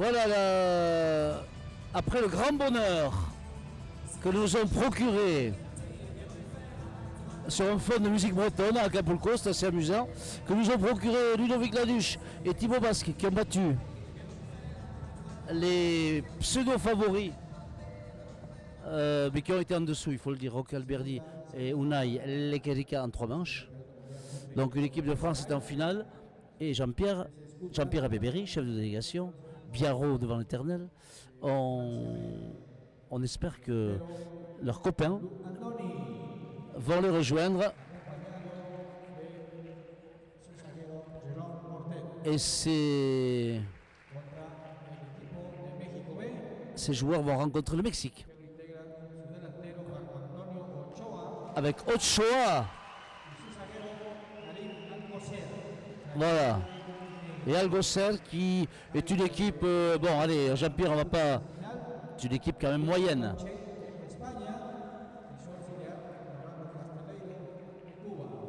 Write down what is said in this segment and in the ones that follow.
Voilà, après le grand bonheur que nous ont procuré sur un fond de musique bretonne à Acapulco, c'est assez amusant, que nous ont procuré Ludovic Laduche et Thibaut Basque qui ont battu les pseudo-favoris, mais qui ont été en dessous, il faut le dire, Roque Alberdi et Unai Lekerika en 3 manches. Donc une équipe de France est en finale et Jean-Pierre Abébéry, chef de délégation, Biarro devant l'Éternel. On espère que leurs copains vont les rejoindre. Et ces joueurs vont rencontrer le Mexique. Avec Ochoa. Voilà. Et Algocer qui est une équipe, bon allez Jean-Pierre on va pas, c'est une équipe quand même moyenne.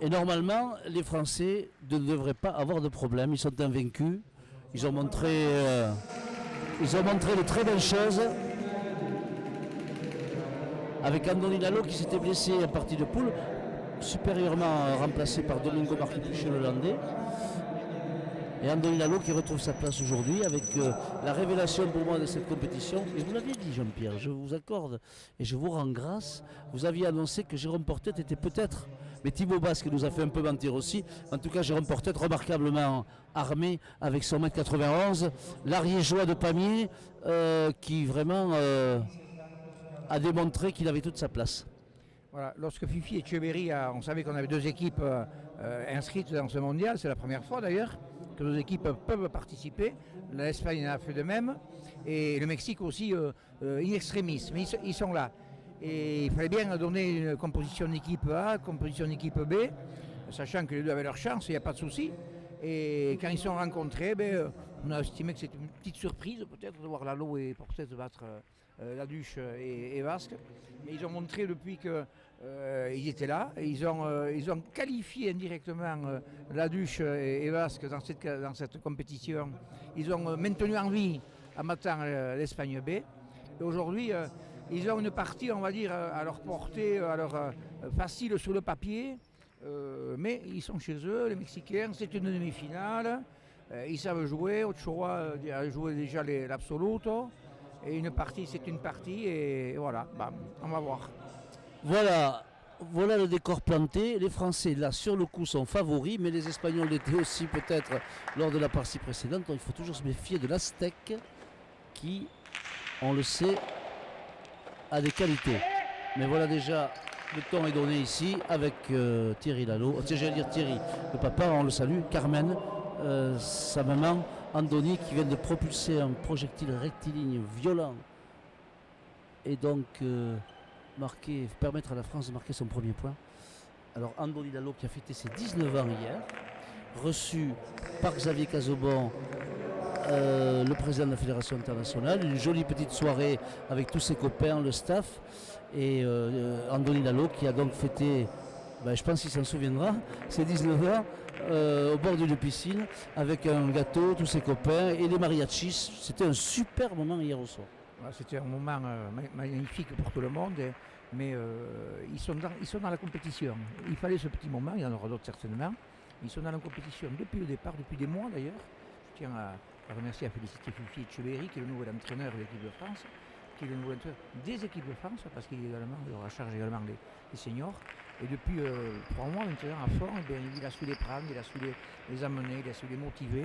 Et normalement les Français ne devraient pas avoir de problème, ils sont invaincus, ils ont montré de très belles choses. Avec Andoni Lalo qui s'était blessé en partie de poule, supérieurement remplacé par Domingo Marquipucci le Hollandais. Et Andoni Lalo qui retrouve sa place aujourd'hui avec la révélation pour moi de cette compétition. Et vous l'avez dit Jean-Pierre, je vous accorde et je vous rends grâce. Vous aviez annoncé que Jérôme Portet était peut-être, mais Thibaut Basque nous a fait un peu mentir aussi. En tout cas Jérôme Portet remarquablement armé avec son 1m91. L'Ariégeois de Pamiers qui vraiment a démontré qu'il avait toute sa place. Voilà, lorsque Fifi et Echeverry, on savait qu'on avait 2 équipes inscrites dans ce mondial, c'est la première fois d'ailleurs que 2 équipes peuvent participer. L'Espagne a fait de même et le Mexique aussi in extremis, mais ils sont là. Et il fallait bien donner une composition d'équipe A, composition d'équipe B, sachant que les deux avaient leur chance, il n'y a pas de souci. Et quand ils se sont rencontrés, on a estimé que c'était une petite surprise peut-être de voir Lalo et Portet battre Laduche et Basque. Mais ils ont montré depuis qu'ils étaient là. Et ils ont qualifié indirectement Laduche et Basque dans cette compétition. Ils ont maintenu en vie en battant l'Espagne B. Et aujourd'hui, ils ont une partie, on va dire, à leur portée, facile sur le papier. Mais ils sont chez eux, les Mexicains, c'est une demi-finale, ils savent jouer, Ochoa a joué déjà l'Absoluto, et une partie c'est une partie, et voilà, on va voir. Voilà le décor planté, les Français là sur le coup sont favoris, mais les Espagnols l'étaient aussi peut-être lors de la partie précédente, donc il faut toujours se méfier de l'Aztèque qui, on le sait, a des qualités. Mais voilà déjà... Le ton est donné ici avec Thierry Lalo. J'allais dire Thierry, le papa, on le salue. Carmen, sa maman, Andoni, qui vient de propulser un projectile rectiligne violent. Et donc permettre à la France de marquer son premier point. Alors Andoni Lalo qui a fêté ses 19 ans hier, reçu par Xavier Casaubon, le président de la Fédération internationale. Une jolie petite soirée avec tous ses copains, le staff. Et Andoni Lalo qui a donc fêté, je pense qu'il s'en souviendra, ses 19 ans au bord d'une piscine avec un gâteau, tous ses copains et les mariachis. C'était un super moment hier au soir. C'était un moment magnifique pour tout le monde, mais ils sont dans la compétition. Il fallait ce petit moment, il y en aura d'autres certainement. Ils sont dans la compétition depuis le départ, depuis des mois d'ailleurs. Je tiens à remercier, à féliciter Fifi Echeverry qui est le nouvel entraîneur de l'équipe de France. Qui est le nouvel entraîneur des équipes de France, parce qu'il aura charge également les seniors. Et depuis 3 mois maintenant à fond, il a su les prendre, il a su les amener, il a su les motiver.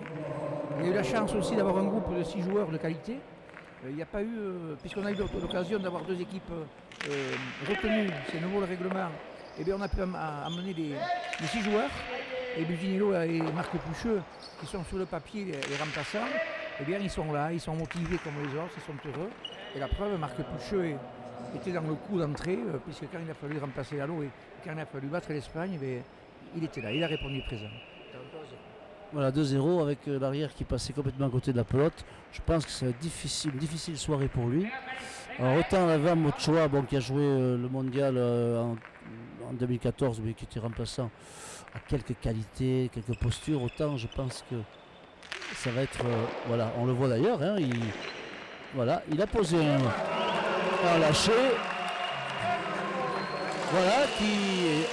Il a eu la chance aussi d'avoir un groupe de 6 joueurs de qualité. Il n'y a pas eu, puisqu'on a eu l'occasion d'avoir 2 équipes retenues, c'est nouveau le règlement, et bien on a pu amener les 6 joueurs, et Buginello et Marc Pucheux, qui sont sur le papier les remplaçants, et bien ils sont là, ils sont motivés comme les autres, ils sont heureux. Et la preuve, Marc Pucheux était dans le coup d'entrée, puisque quand il a fallu remplacer Lalo et quand il a fallu battre l'Espagne, il était là, il a répondu présent. Voilà, 2-0 avec l'arrière qui passait complètement à côté de la pelote. Je pense que c'est une difficile soirée pour lui. Alors, autant l'avant Ochoa, qui a joué le mondial en 2014, mais qui était remplaçant, a quelques qualités, quelques postures, autant je pense que ça va être, voilà, on le voit d'ailleurs, hein, il a posé un lâcher, voilà, qui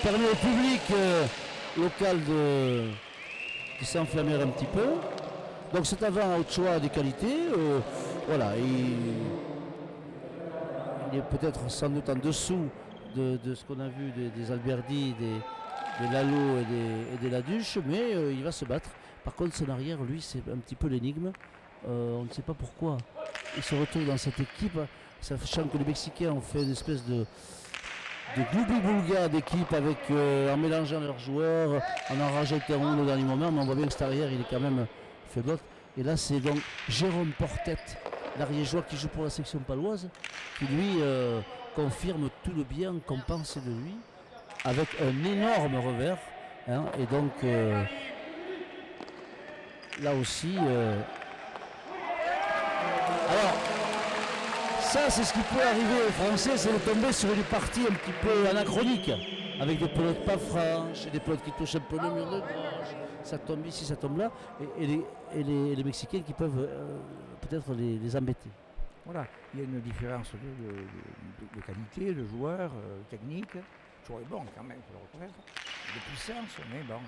permet au public local de s'enflammer un petit peu. Donc cet avant Ochoa a des qualités, voilà, il est peut-être sans doute en dessous de ce qu'on a vu des Alberdi, des Lalo et des Laduche, mais il va se battre. Par contre, son arrière, lui, c'est un petit peu l'énigme. On ne sait pas pourquoi il se retrouve dans cette équipe, sachant que les Mexicains ont fait une espèce de gloubi-boulga d'équipe avec en mélangeant leurs joueurs, en en rajoutant au dernier moment, mais on voit bien que cet arrière, il est quand même faible. Et là, c'est donc Jérôme Portet, l'arrière-joueur qui joue pour la section paloise, qui lui confirme tout le bien qu'on pensait de lui, avec un énorme revers. Hein, et donc, là aussi... Alors, ça, c'est ce qui peut arriver aux Français, c'est de tomber sur une partie un petit peu anachronique, avec des pelotes pas franches, des pelotes qui touchent un peu le mur de gauche, ça tombe ici, ça tombe là, et les Mexicains qui peuvent peut-être les embêter. Voilà, il y a une différence de qualité, de joueurs, technique. Toujours est bon quand même, il faut le reconnaître. De puissance, mais bon,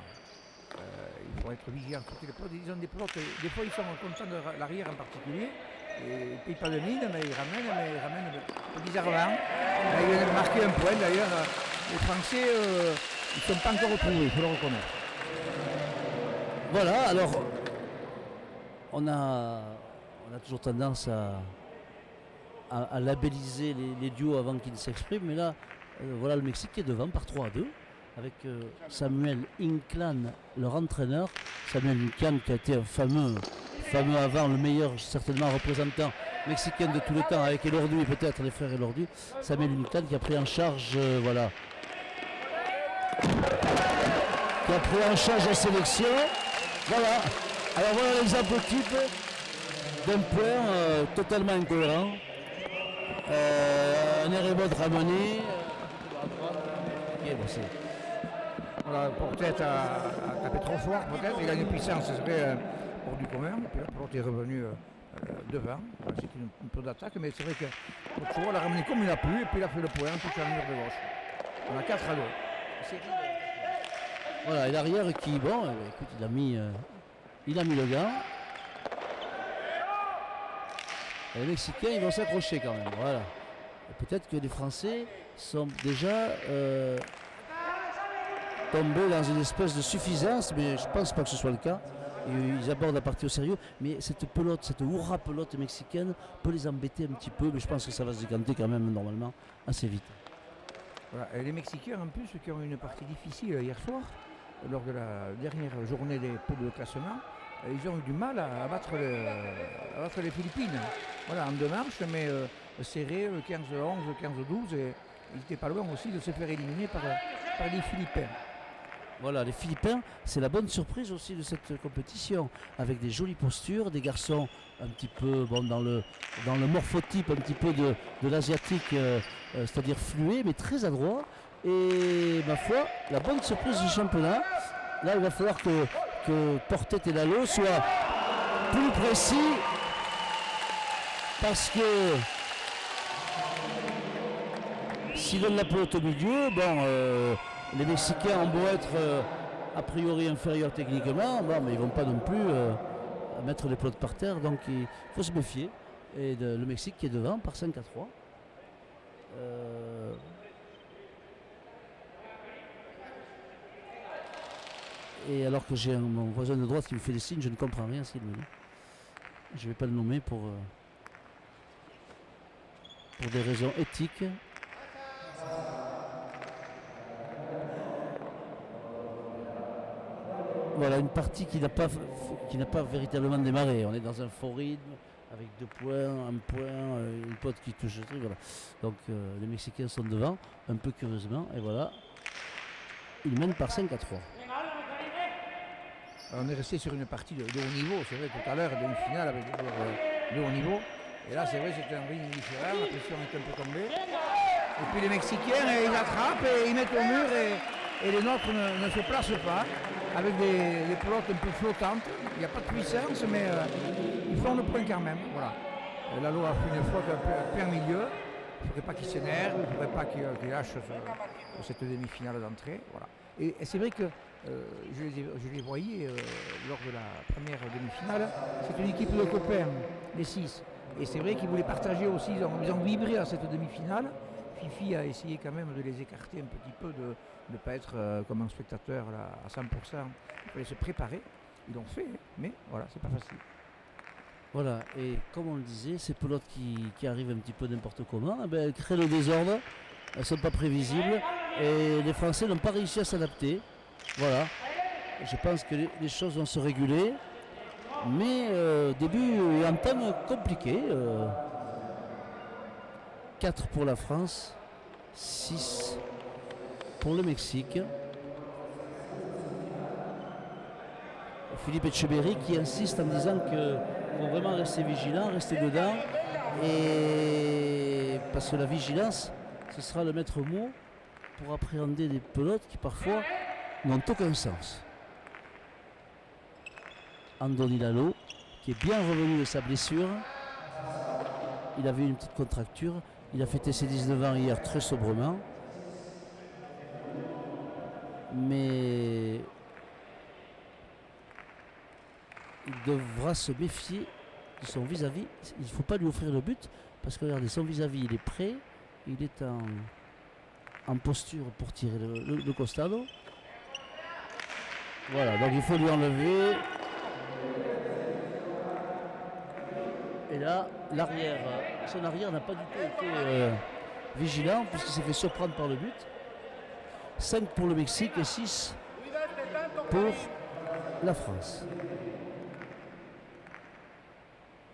il faut être vigilant sur les pelotes. Ils ont des pelotes, des fois ils sont contents de l'arrière en particulier. Et ils ne payent pas de mine, mais ils ramènent bizarrement. Il a marqué un point d'ailleurs. Les Français, ils ne sont pas encore retrouvés, il faut le reconnaître. Voilà, alors on a toujours tendance à labelliser les duos avant qu'ils ne s'expriment, mais là, voilà le Mexique qui est devant par 3-2, avec Samuel Inclán, leur entraîneur. Samuel Inclán qui a été un fameux avant, le meilleur certainement représentant mexicain de tous les temps, avec Elordu et peut-être les frères Elordu. Samuel Inclán qui a pris en charge, voilà, qui a pris en charge la sélection. Voilà, alors voilà l'exemple type d'un point totalement incohérent. Un aérobot ramené. Voilà, peut-être à taper trop fort, peut-être. Il a une puissance, ce serait hors du commun. Puis là, Plot est revenu devant. Voilà, c'est une peu d'attaque, mais c'est vrai que Ochoa l'a ramené comme il a pu, et puis il a fait le point, tout sur le mur de gauche. On a 4-2. Voilà, et l'arrière qui, bon, écoute, il a mis le gant. Et les Mexicains, ils vont s'accrocher quand même, voilà. Et peut-être que les Français sont déjà tombés dans une espèce de suffisance, mais je pense pas que ce soit le cas. Ils abordent la partie au sérieux, mais cette pelote, cette hurrah pelote mexicaine peut les embêter un petit peu, mais je pense que ça va se décanter quand même normalement assez vite. Voilà. Et les Mexicains en plus qui ont eu une partie difficile hier soir, lors de la dernière journée des poules de classement, ils ont eu du mal à battre les Philippines. Voilà, en 2 manches, mais serré, 15-11, 15-12, et ils n'étaient pas loin aussi de se faire éliminer par les Philippins. Voilà, les Philippins, c'est la bonne surprise aussi de cette compétition, avec des jolies postures, des garçons un petit peu dans le morphotype un petit peu de l'asiatique, c'est-à-dire fluet, mais très adroit. Et ma foi, la bonne surprise du championnat, là il va falloir que Portet et Lalo soient plus précis, parce que s'ils donnent la pelote au milieu, bon, les Mexicains ont beau être a priori inférieurs techniquement, bon, mais ils ne vont pas non plus mettre les pelotes par terre, donc il faut se méfier. Et le Mexique qui est devant par 5-3. Et alors que j'ai mon voisin de droite qui me fait des signes, je ne comprends rien ce qu'il me dit. Je ne vais pas le nommer pour des raisons éthiques. Voilà, une partie qui n'a pas véritablement démarré. On est dans un faux rythme, avec 2 points, 1 point, une pote qui touche le truc. Voilà. Donc les Mexicains sont devant, un peu curieusement, et voilà. Ils mènent par 5-3. On est resté sur une partie de haut niveau, c'est vrai, tout à l'heure, d'une finale avec des joueurs de haut niveau. Et là, c'est vrai, c'était un rythme différent, la pression est un peu tombée. Et puis les Mexicains, ils attrapent et ils mettent au mur et et les nôtres ne se placent pas avec des pelotes un peu flottantes. Il n'y a pas de puissance, mais ils font le point quand même. Voilà. Lalo a fait une faute un peu en milieu. Il ne faudrait pas qu'il s'énerve, il ne faudrait pas qu'il lâche cette demi-finale d'entrée. Voilà. Et c'est vrai que je les voyais lors de la première demi-finale. C'est une équipe de copains, les 6. Et c'est vrai qu'ils voulaient partager aussi, ils ont vibré à cette demi-finale. Fifi a essayé quand même de les écarter un petit peu, de ne pas être comme un spectateur là, à 100%. Il fallait se préparer. Ils l'ont fait, mais voilà, c'est pas facile. Voilà, et comme on le disait, ces pelotes qui arrivent un petit peu n'importe comment, elles créent le désordre, elles ne sont pas prévisibles, et les Français n'ont pas réussi à s'adapter. Voilà, je pense que les choses vont se réguler, mais début et entame compliqué. 4 pour la France, 6 pour le Mexique. Philippe Etcheberry qui insiste en disant qu'il faut vraiment rester vigilant, rester dedans, et parce que la vigilance, ce sera le maître mot pour appréhender des pelotes qui parfois n'ont aucun sens. Andoni Lalo, qui est bien revenu de sa blessure, il avait une petite contracture, il a fêté ses 19 ans hier très sobrement, mais il devra se méfier de son vis-à-vis. Il ne faut pas lui offrir le but, parce que regardez, son vis-à-vis, il est prêt, il est en posture pour tirer le costado. Voilà, donc il faut lui enlever. Et là, son arrière n'a pas du tout été vigilant, puisqu'il s'est fait surprendre par le but. 5 pour le Mexique et 6 pour la France.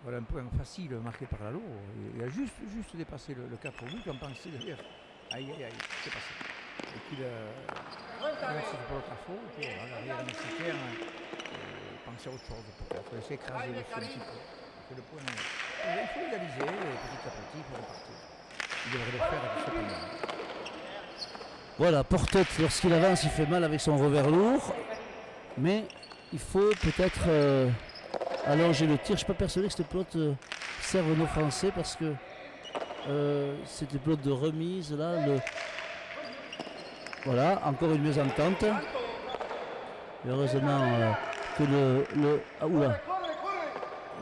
Voilà un point facile marqué par Lalo. Il a juste dépassé le 4 buts. On pensait d'ailleurs, aïe, c'est passé. Et qu'il a laissé le pelote à faux. Et puis voilà, l'arrière mexicain pensait à autre chose. Peut-être laisser écraser le un petit peu. Et le point, il faut égaliser petit à petit pour repartir. Il devrait le faire avec ce point. Voilà, Portet, lorsqu'il avance, il fait mal avec son revers lourd. Mais il faut peut-être allonger le tir. Je ne suis pas persuadé que cette pelote serve nos Français, parce que c'est des pelotes de remise. Là, voilà, encore une mésentente. Et heureusement que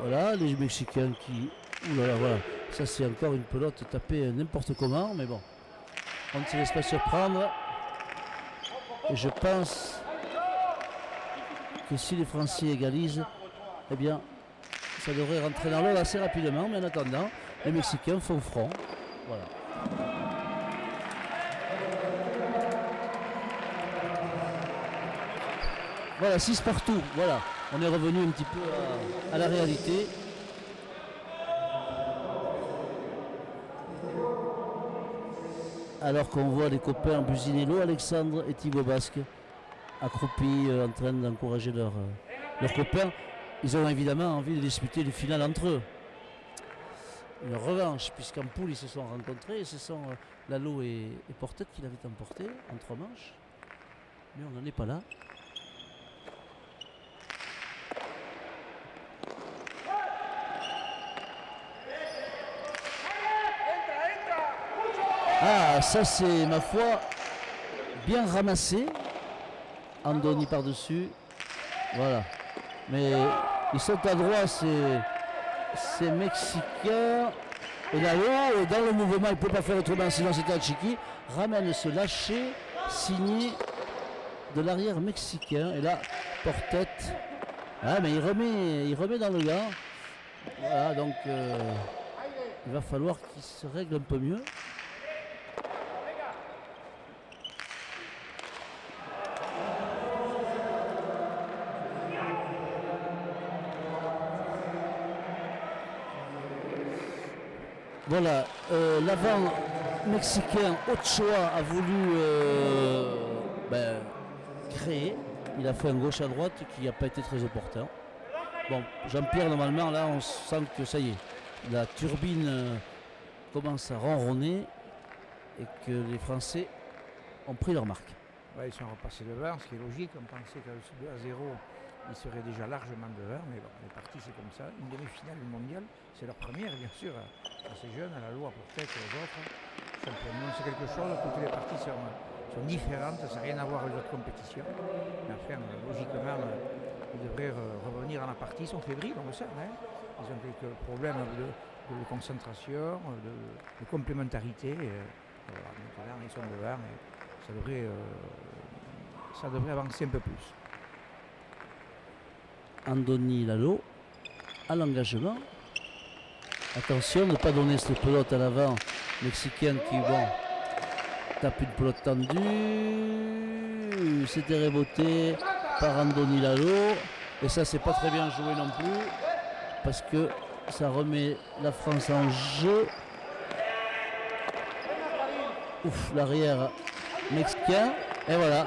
voilà, les Mexicains qui... Oulala, voilà. Ça, c'est encore une pelote tapée n'importe comment, mais bon. On ne se laisse pas surprendre. Et je pense que si les Français égalisent, eh bien, ça devrait rentrer dans l'ordre assez rapidement. Mais en attendant, les Mexicains font front. Voilà. Voilà, 6 partout. Voilà. On est revenu un petit peu à la réalité. Alors qu'on voit les copains Businello, Alexandre et Thibaut Basque accroupis en train d'encourager leurs copains. Ils ont évidemment envie de disputer les finales entre eux. Une revanche, puisqu'en poule ils se sont rencontrés, et ce sont Lalo et Portet qui l'avaient emporté en 3 manches. Mais on n'en est pas là. Ah, ça c'est, ma foi, bien ramassé. Andoni par-dessus. Voilà. Mais ils sont à droite, ces Mexicains. Et là-haut, dans le mouvement, il ne peut pas faire autrement, sinon c'était Achiki. Ramène ce lâcher signé de l'arrière mexicain. Et là, Portet. Ah, mais il remet dans le gars. Voilà, donc il va falloir qu'il se règle un peu mieux. Voilà, l'avant mexicain Ochoa a voulu créer. Il a fait un gauche à droite qui n'a pas été très opportun. Bon, Jean-Pierre, normalement, là, on sent que ça y est, la turbine commence à ronronner et que les Français ont pris leur marque. Ils sont repassés devant, ce qui est logique. On pensait qu'avec ce 2-0, ils seraient déjà largement devant. Mais bon, les parties, c'est comme ça. Une demi-finale du mondial, c'est leur première, bien sûr. Assez jeunes, à la loi pour tête et les autres. Simplement, c'est quelque chose. Toutes les parties sont différentes. Ça n'a rien à voir avec les autres compétitions. Mais enfin, logiquement, ils devraient revenir dans la partie. Ils sont fébriles, on le sait. Ils ont quelques problèmes de concentration, de complémentarité. Voilà, maintenant, ils sont devant. Ça devrait avancer un peu plus. Andoni Lalo à l'engagement. Attention, ne pas donner cette pelote à l'avant. Mexicain qui tape une pelote tendue. C'était reboté par Andoni Lalo. Et ça, c'est pas très bien joué non plus. Parce que ça remet la France en jeu. Ouf, l'arrière mexicain. Et voilà.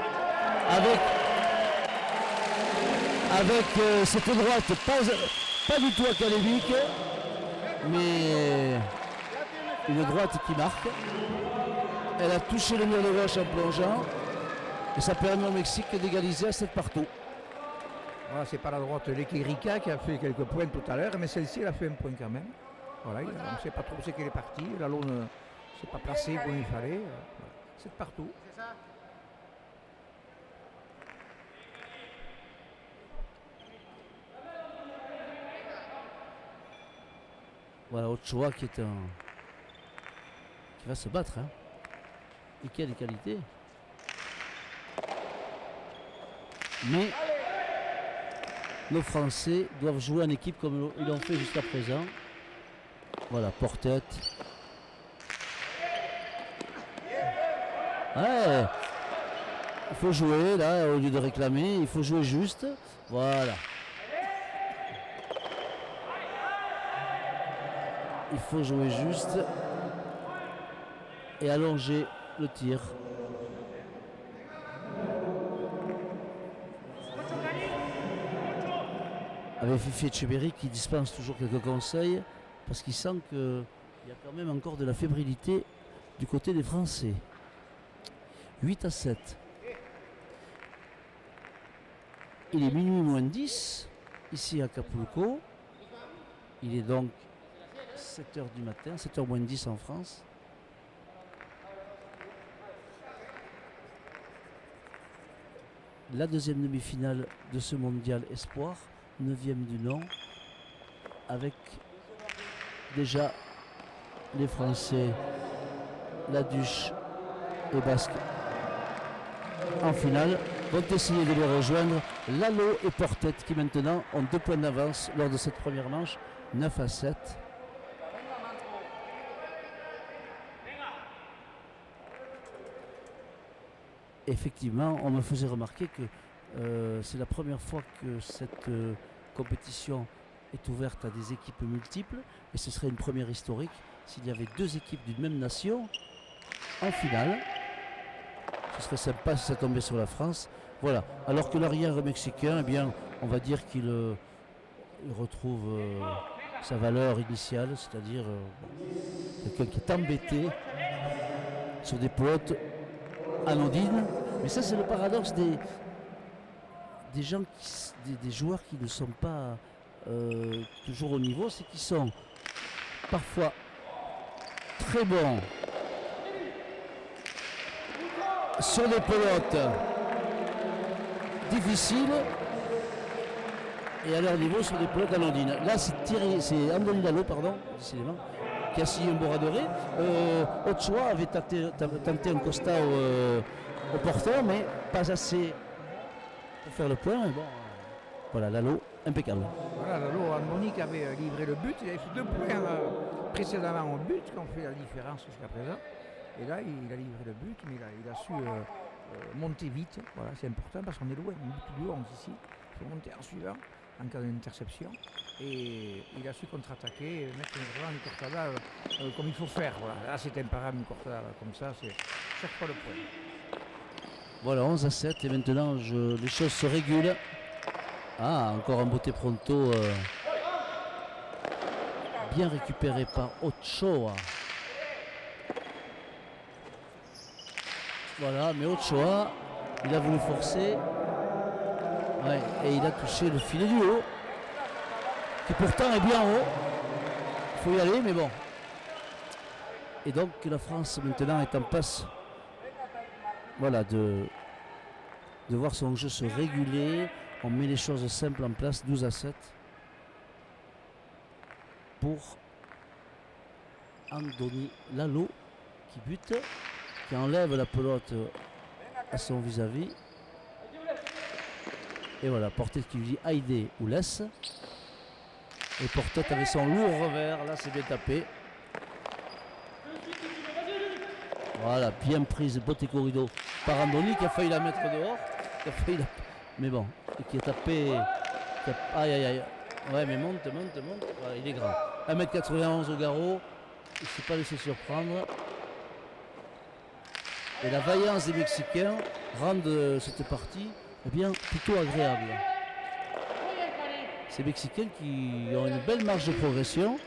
Avec cette droite pas du tout académique, mais une droite qui marque. Elle a touché le mur de gauche en plongeant. Et ça permet au Mexique d'égaliser à 7 partout. Voilà, c'est pas la droite Lequerica qui a fait quelques points tout à l'heure, mais celle-ci elle a fait un point quand même. Voilà, on ne sait pas trop où c'est qu'elle est partie. Lalo ne s'est pas placé comme il fallait. Voilà. 7 partout. Voilà, Ochoa qui va se battre. Et quelle qualité. Mais nos Français doivent jouer en équipe comme ils l'ont fait jusqu'à présent. Voilà, Portet. Ouais, il faut jouer là, au lieu de réclamer, il faut jouer juste. Voilà. Il faut jouer juste et allonger le tir. Avec Fifi Etcheverry qui dispense toujours quelques conseils parce qu'il sent qu'il y a quand même encore de la fébrilité du côté des Français. 8-7. Il est minuit moins 10 ici à Acapulco. Il est donc 7h du matin, 7h moins 10 en France. La deuxième demi-finale de ce mondial espoir, 9e du nom, avec déjà les Français, Laduche et Basque en finale, vont essayer de les rejoindre. Lalo et Portet qui maintenant ont 2 points d'avance lors de cette première manche, 9-7. Effectivement, on me faisait remarquer que c'est la première fois que cette compétition est ouverte à des équipes multiples et ce serait une première historique s'il y avait 2 équipes d'une même nation en finale. Ce serait sympa si ça tombait sur la France. Voilà. Alors que l'arrière mexicain, eh bien, on va dire qu'il retrouve sa valeur initiale, c'est-à-dire quelqu'un qui est embêté sur des pelotes anodines. Mais ça, c'est le paradoxe des gens, des joueurs qui ne sont pas toujours au niveau, c'est qu'ils sont parfois très bons sur des pelotes difficiles et à leur niveau sur des pelotes anodines. Là, c'est Andoni Lalo, pardon, décidément, qui a signé un Boradoré. Ochoa avait tenté un Costa au porteur, mais pas assez pour faire le point. Et bon, voilà, Lalo, impeccable. Voilà, Lalo, Andoni qui avait livré le but. Il avait fait 2 points précédemment au but, qui ont fait la différence jusqu'à présent. Et là, il a livré le but, mais il a su monter vite. Voilà, c'est important parce qu'on est loin, plus loin ici. Il faut monter en suivant en cas d'interception. Et il a su contre-attaquer, mettre vraiment une cortada comme il faut faire. Voilà. Là, c'est imparable, une cortada comme ça, c'est chaque fois le point. Voilà, 11-7 et maintenant les choses se régulent. Ah, encore un beauté pronto bien récupéré par Ochoa. Voilà, mais Ochoa Il a voulu forcer. Ouais, et il a touché le filet du haut. Qui pourtant est bien haut. Il faut y aller, mais bon. Et donc la France maintenant est en passe. Voilà, de voir son jeu se réguler. On met les choses simples en place, 12-7. Pour Andoni Lalo qui bute, qui enlève la pelote à son vis-à-vis. Et voilà, Portet qui lui dit Haïdé ou laisse. Et Portet avec son lourd revers, là c'est bien tapé. Voilà, bien prise Bottego Rido par Andoni qui a failli la mettre dehors. Mais bon, et qui a tapé. Aïe aïe aïe. Ouais, mais monte. Voilà, il est grand. 1m91 au garrot. Il ne s'est pas laissé surprendre. Et la vaillance des Mexicains rendent cette partie plutôt agréable. Ces Mexicains qui ont une belle marge de progression.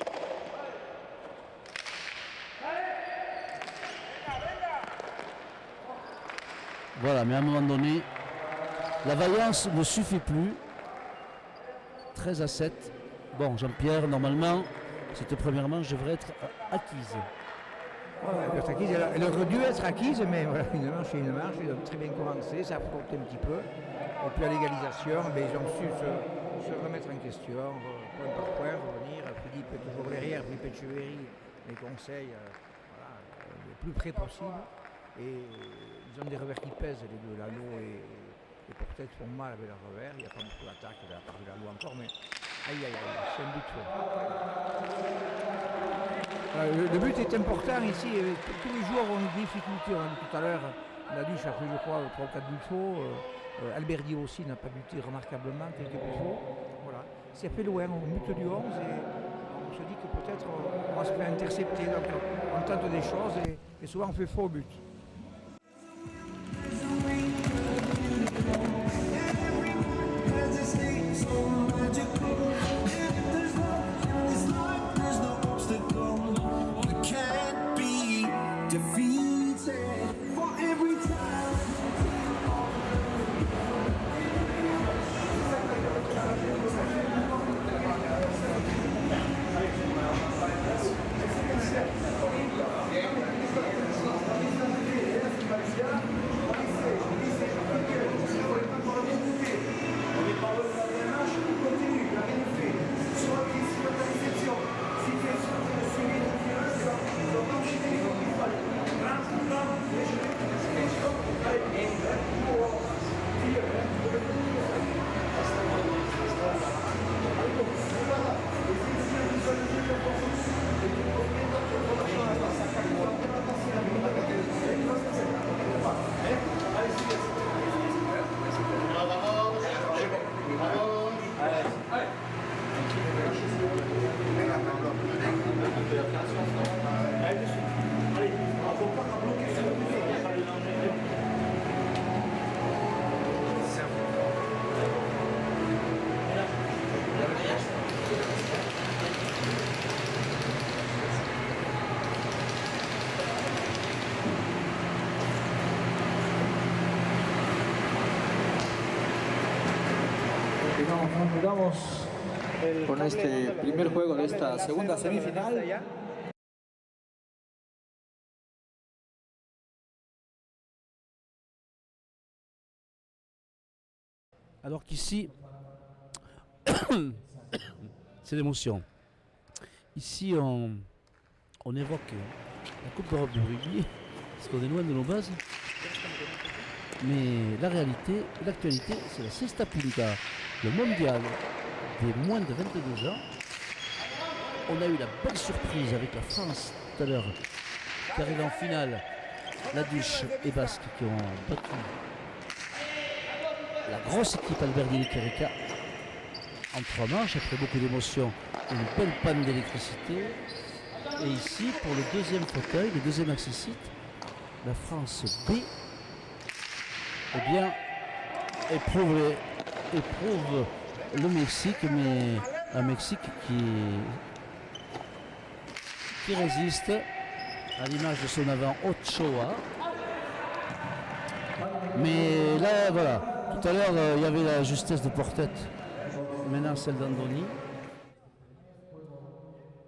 Voilà, mais à un moment donné, la vaillance ne suffit plus. 13-7. Bon, Jean-Pierre, normalement, cette première manche devrait être acquise. Elle aurait dû être acquise, mais voilà, une manche et une marche. Ils ont très bien commencé, ça a frotté un petit peu. Et puis à l'égalisation, ils ont su se remettre en question, point par point, revenir. Philippe est toujours derrière, Philippe Etcheverry les conseils le plus près possible. Et ils ont des revers qui pèsent, les deux, Lalo et Portet font mal avec leurs revers. Il n'y a pas beaucoup d'attaque de la part de Lalo encore, mais aïe, c'est un but fort. Le but est important ici. Tous les joueurs ont une difficulté. On a dit tout à l'heure, Laduche a fait, je crois, 3 ou 4 buts faux. Alberdi aussi n'a pas buté remarquablement, quelques buts faux. Voilà. C'est fait loin, on bute du 11 et on se dit que peut-être on va se faire intercepter. Donc on tente des choses et souvent on fait faux but. Vamos con este primer juego de esta segunda semifinal. Alors qu'ici, c'est l'émotion. Ici, on évoque la Coupe d'Europe de rugby, parce qu'on est loin de nos bases. Mais la réalité, l'actualité, c'est la Cesta Punta, le mondial des moins de 22 ans. On a eu la belle surprise avec la France tout à l'heure, qui arrive en finale. Laduche et Basque qui ont battu la grosse équipe Alberdi Querica en 3 manches, après beaucoup d'émotions, une belle panne d'électricité. Et ici, pour le deuxième fauteuil, le deuxième accessite, la France B, eh bien, éprouve le Mexique, mais un Mexique qui résiste à l'image de son avant Ochoa. Mais là, voilà, tout à l'heure, il y avait la justesse de Portet, maintenant celle d'Andoni.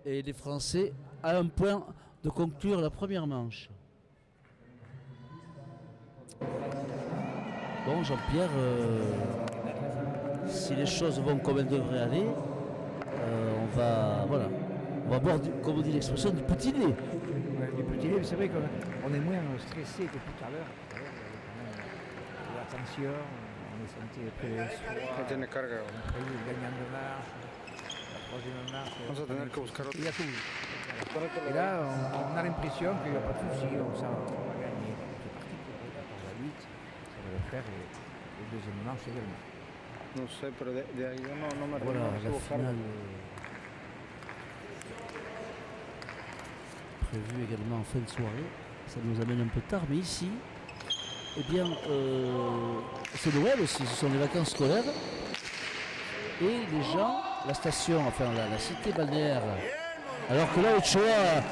Et les Français à un point de conclure la première manche. Bon, Jean-Pierre, si les choses vont comme elles devraient aller, on va boire, comme on dit l'expression, du petit lait. Ouais, du petit lait, mais c'est vrai qu'on est moins stressé que tout à l'heure. Tout à l'heure, il y avait quand même de l'attention, on est senti près de l'espoir, le gagnant de marche, la troisième marche, il y a tout. Et là, on a l'impression qu'il n'y a pas de souci, on va gagner. C'est parti pour 14 à 8, ça va le faire, et deuxième manche également. No sé, pero de ahí yo no me Voilà, la finale prévue également en fin de soirée. Ça nous amène un peu tard, mais ici, eh bien, c'est Noël aussi, ce sont les vacances scolaires. Et les gens, la station, enfin la cité balnéaire, alors que là, Ochoa,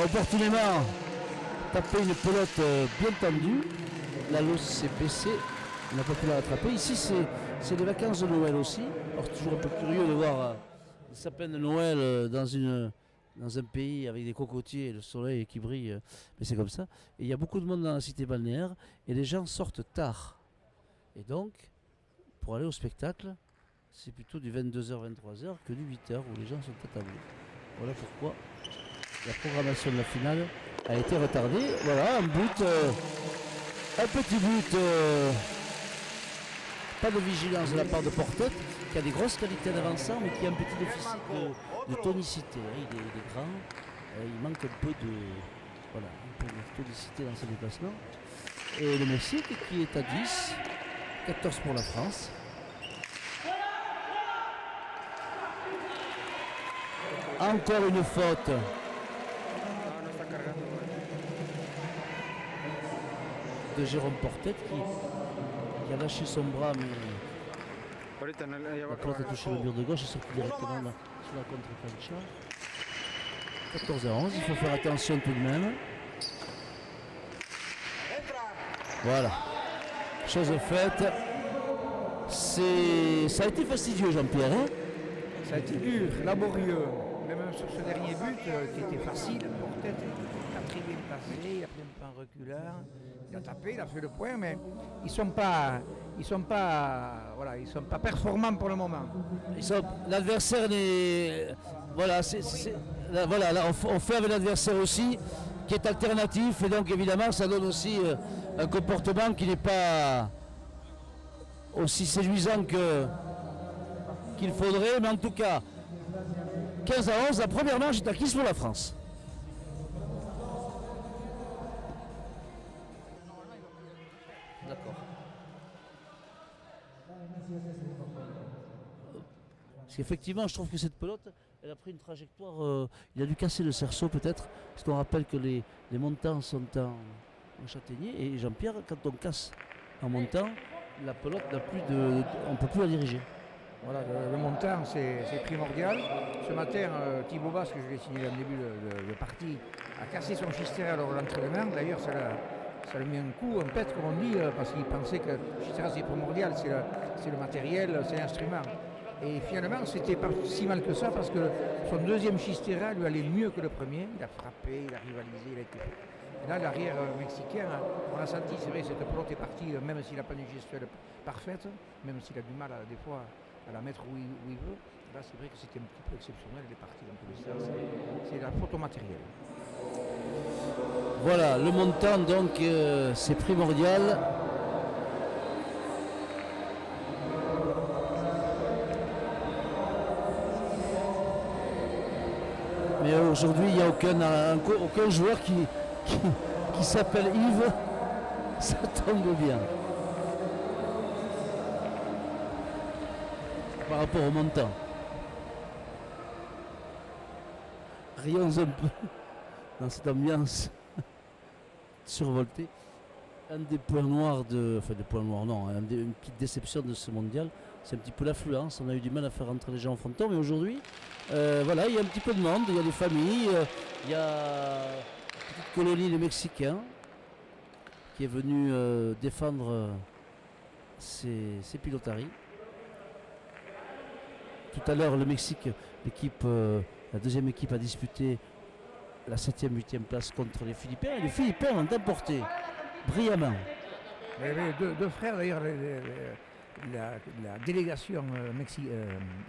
opportunément, tapé une pelote bien tendue. La loose s'est baissée, on n'a pas pu la rattraper. Ici, c'est les vacances de Noël aussi. Alors, c'est toujours un peu curieux de voir des sapins de Noël dans un pays avec des cocotiers et le soleil qui brille, mais c'est comme ça. Et il y a beaucoup de monde dans la cité balnéaire et les gens sortent tard. Et donc, pour aller au spectacle, c'est plutôt du 22h-23h que du 8h où les gens sont attablés. Voilà pourquoi la programmation de la finale a été retardée. Voilà, un petit but, pas de vigilance de la part de Portet, qui a des grosses qualités d'avancement, mais qui a un petit déficit de tonicité. Il est grand, il manque un peu de tonicité dans ses déplacements. Et le Mexique qui est à 10, 14 pour la France. Encore une faute. De Jérôme Portet qui a lâché son bras, mais la pelote a touché le mur de gauche et sorti directement sur la contre-plancha. 14 à 11, il faut faire attention tout de même. Voilà, chose faite. Ça a été fastidieux, Jean-Pierre. Hein, ça a été dur, laborieux. Même sur ce dernier but qui était facile, Portet a très bien passé, il a pris un peu en reculant, il a tapé, il a fait le point, mais ils sont pas performants pour le moment. L'adversaire n'est, voilà, là, on fait avec l'adversaire aussi, qui est alternatif, et donc évidemment ça donne aussi un comportement qui n'est pas aussi séduisant qu'il faudrait, mais en tout cas 15 à 11, la première manche est acquise pour la France. D'accord. Parce qu'effectivement, je trouve que cette pelote, elle a pris une trajectoire, il a dû casser le cerceau peut-être, parce qu'on rappelle que les montants sont en châtaignier, et Jean-Pierre, quand on casse en montant, la pelote n'a plus on ne peut plus la diriger. Voilà, le montant c'est primordial. Ce matin, Thibaut Basse, que je l'ai signé au début de partie, a cassé son chistera lors de l'entraînement. D'ailleurs, ça lui met un coup, un pet comme on dit, parce qu'il pensait que le chistera c'est primordial, c'est le matériel, c'est l'instrument. Et finalement, c'était pas si mal que ça, parce que son deuxième chistera lui allait mieux que le premier. Il a frappé, il a rivalisé, il a été... Et là, l'arrière mexicain, on a senti, c'est vrai, cette pelote est partie, même s'il n'a pas une gestuelle parfaite, même s'il a du mal des fois à la mettre où il veut. Là, c'est vrai que c'était un petit peu exceptionnel, il est parti dans tous les sens. C'est la photo matérielle. Voilà, le montant, donc, c'est primordial. Mais aujourd'hui, il n'y a aucun joueur qui s'appelle Yves. Ça tombe bien. Par rapport au montant. Rions un peu dans cette ambiance survoltée. Un des points noirs une petite déception de ce mondial, c'est un petit peu l'affluence. On a eu du mal à faire rentrer les gens en fronton, mais aujourd'hui, voilà, il y a un petit peu de monde, il y a des familles, il y a une petite colonie de Mexicains qui est venu défendre ses pilotaries. Tout à l'heure, le Mexique, la deuxième équipe a disputé la 7e, 8e place contre les Philippins. Et les Philippins ont emporté brillamment. Il y avait deux frères d'ailleurs, la délégation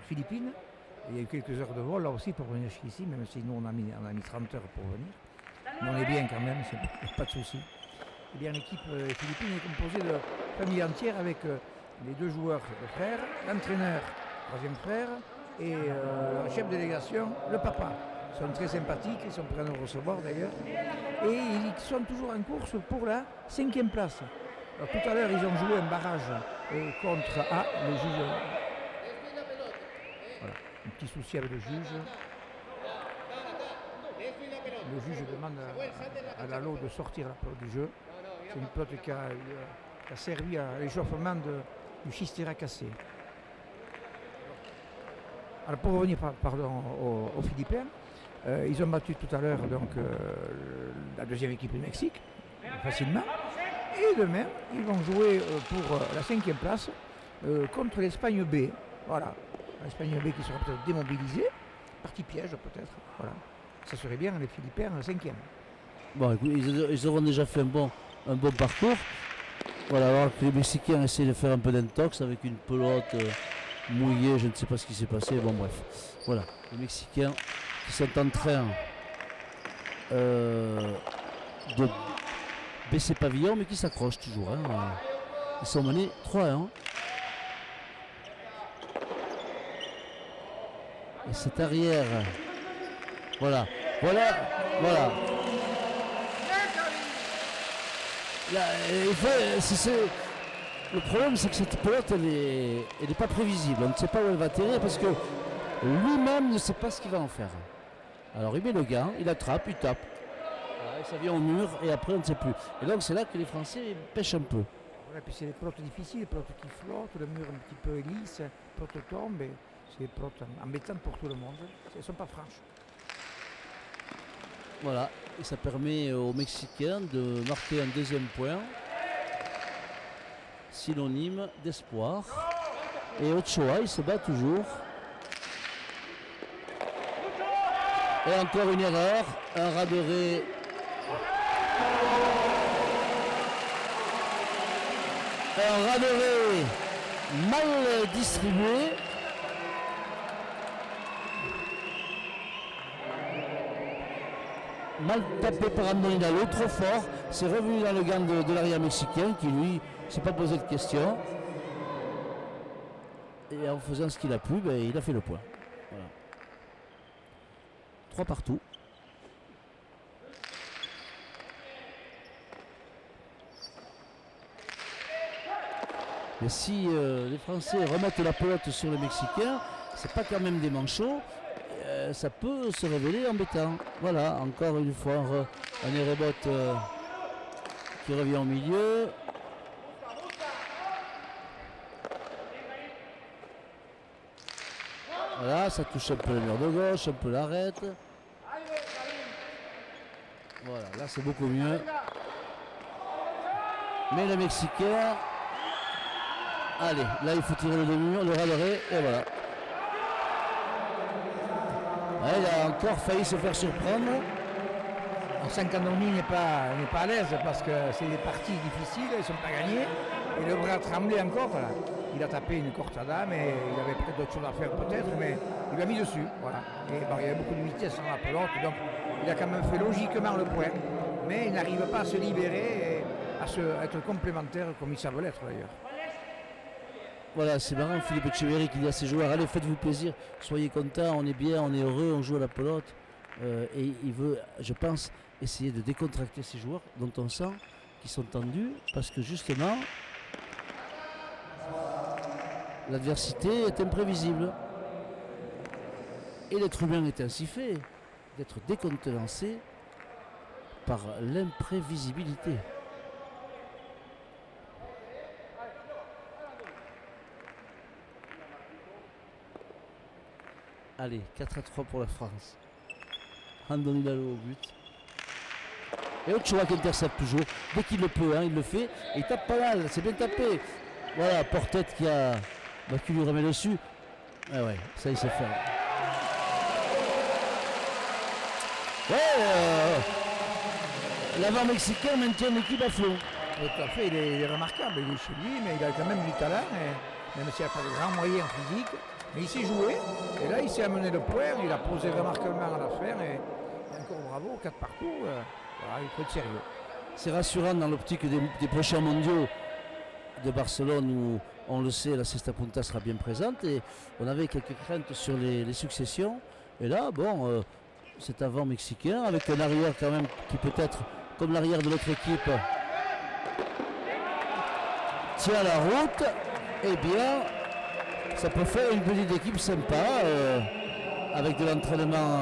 philippine. Il y a eu quelques heures de vol là aussi pour venir jusqu'ici, même si nous on a mis 30 heures pour venir. Mais on est bien quand même, pas de souci. Eh bien, l'équipe philippine est composée de famille entière avec les 2 joueurs, le frère, l'entraîneur, troisième frère, et le chef de délégation, le papa. Ils sont très sympathiques, ils sont prêts à nous recevoir d'ailleurs. Et ils sont toujours en course pour la 5e place. Alors, tout à l'heure, ils ont joué un barrage contre le juge. Voilà, un petit souci avec le juge. Le juge demande à Lalo de sortir la pelote du jeu. C'est une pelote qui a servi à l'échauffement du schistera cassé. Alors pour revenir aux Philippins, ils ont battu tout à l'heure la deuxième équipe du Mexique, facilement. Et demain, ils vont jouer pour la 5e place contre l'Espagne B. Voilà, l'Espagne B qui sera peut-être démobilisée, partie piège peut-être. Voilà. Ça serait bien les Philippins en 5e. Bon, écoute, ils auront déjà fait un bon parcours. Voilà, alors que les Mexicains essaient de faire un peu d'intox avec une pelote mouillée, je ne sais pas ce qui s'est passé. Bon, bref. Voilà, les Mexicains qui sont en train de baisser pavillon, mais qui s'accrochent toujours. Hein. Ils sont menés 3-1. Et cette arrière. Voilà. Là, le problème, c'est que cette pelote, elle n'est pas prévisible. On ne sait pas où elle va atterrir parce que lui-même ne sait pas ce qu'il va en faire. Alors il met le gant, il attrape, il tape. Voilà, et ça vient au mur et après on ne sait plus. Et donc c'est là que les Français pêchent un peu. Voilà, puis c'est des pelotes difficiles, des pelotes qui flottent, le mur un petit peu lisse, les pelotes tombent. C'est des pelotes embêtantes pour tout le monde. Elles ne sont pas franches. Voilà, et ça permet aux Mexicains de marquer un 2e point, synonyme d'espoir. Et Ochoa, il se bat toujours. Et encore une erreur, un raderé. Un raderé mal distribué. Mal tapé par Andoni Lalo, trop fort. C'est revenu dans le gant de l'arrière mexicain qui lui s'est pas posé de questions. Et en faisant ce qu'il a pu, il a fait le point. Voilà. 3 partout. Mais si les Français remettent la pelote sur les Mexicains, c'est pas quand même des manchots. Ça peut se révéler embêtant. Voilà, encore une fois, un Erebot qui revient au milieu. Voilà, ça touche un peu le mur de gauche, un peu l'arête. Voilà, là c'est beaucoup mieux. Mais le Mexicain, allez, là il faut tirer le demi-mur, le raderer, et voilà. Ouais, il a encore failli se faire surprendre. On sent qu'Andoni n'est pas à l'aise parce que c'est des parties difficiles, ils ne sont pas gagnés. Et le bras tremblait encore. Voilà. Il a tapé une cortada, mais il avait peut-être d'autres choses à faire peut-être, mais il l'a mis dessus. Voilà. Et il y avait beaucoup de vitesse dans la pelote, donc il a quand même fait logiquement le point. Mais il n'arrive pas à se libérer et à être complémentaire comme ils savent l'être d'ailleurs. Voilà, c'est marrant, Philippe Etcheverry qui dit à ses joueurs, allez, faites-vous plaisir, soyez contents, on est bien, on est heureux, on joue à la pelote. Et il veut, je pense, essayer de décontracter ces joueurs dont on sent qu'ils sont tendus parce que justement, l'adversité est imprévisible. Et l'être humain est ainsi fait d'être décontenancé par l'imprévisibilité. Allez, 4-3 pour la France. Andoni Lalo au but. Et Ochoa qui intercepte toujours. Dès qu'il le peut, il le fait. Et il tape pas mal, c'est bien tapé. Voilà, Portet qui lui remet dessus. Ouais, ça il sait faire. Ouais, l'avant mexicain maintient l'équipe à flot. Tout à fait, il est remarquable, il est chez lui, mais il a quand même du talent, et même s'il n'a pas de grands moyens physiques, mais il sait jouer, et là il s'est amené le point, il a posé remarquablement à la fin, et encore bravo, 4 partout, voilà, il faut être sérieux. C'est rassurant dans l'optique des prochains mondiaux de Barcelone où, on le sait, la Cesta Punta sera bien présente, et on avait quelques craintes sur les successions, et là, bon, cet avant mexicain, avec un arrière quand même qui peut être, comme l'arrière de l'autre équipe, tient la route, eh bien, ça peut faire une petite équipe sympa, avec de l'entraînement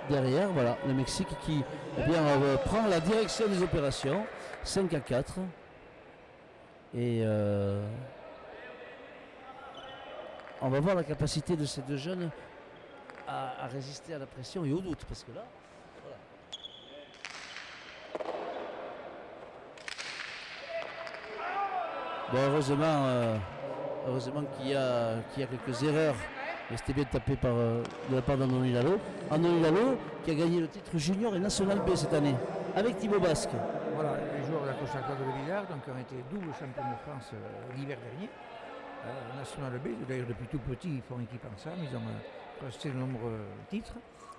derrière. Voilà, le Mexique qui prend la direction des opérations, 5-4. Et on va voir la capacité de ces deux jeunes à résister à la pression et au doute, parce que là, bon, heureusement qu'il y a quelques erreurs, mais c'était bien tapé de la part d'Andoni Lalo. Andoni Lalo qui a gagné le titre junior et national B cette année avec Thibaut Basque. Voilà, les joueurs de la Costa de Villard donc ont été double champion de France l'hiver dernier. National B, d'ailleurs depuis tout petit ils font équipe ensemble, ils ont resté de nombreux titres.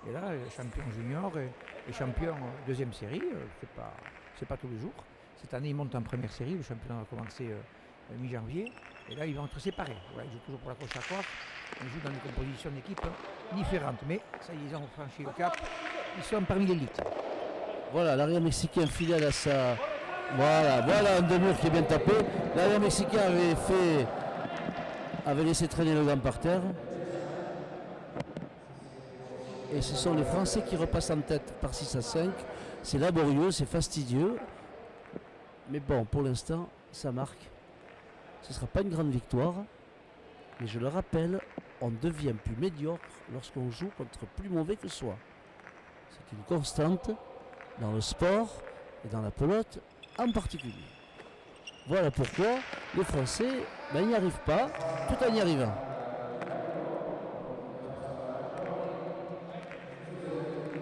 Et là, champion junior et champion deuxième série, c'est pas tous les jours. Cette année, ils montent en première série, le championnat a commencé mi-janvier. Et là, ils vont être séparés. Voilà, ils jouent toujours pour la Costa. Ils jouent dans des compositions d'équipe différentes. Mais ça y est, ils ont franchi le cap. Ils sont parmi l'élite. Voilà, l'arrière mexicain fidèle à sa... Voilà un demi-mur qui est bien tapé. L'arrière mexicain avait laissé traîner le gant par terre. Et ce sont les Français qui repassent en tête par 6-5. C'est laborieux, c'est fastidieux. Mais bon, pour l'instant, ça marque. Ce ne sera pas une grande victoire. Mais je le rappelle, on devient plus médiocre lorsqu'on joue contre plus mauvais que soi. C'est une constante dans le sport et dans la pelote en particulier. Voilà pourquoi les Français n'y arrivent pas tout en y arrivant.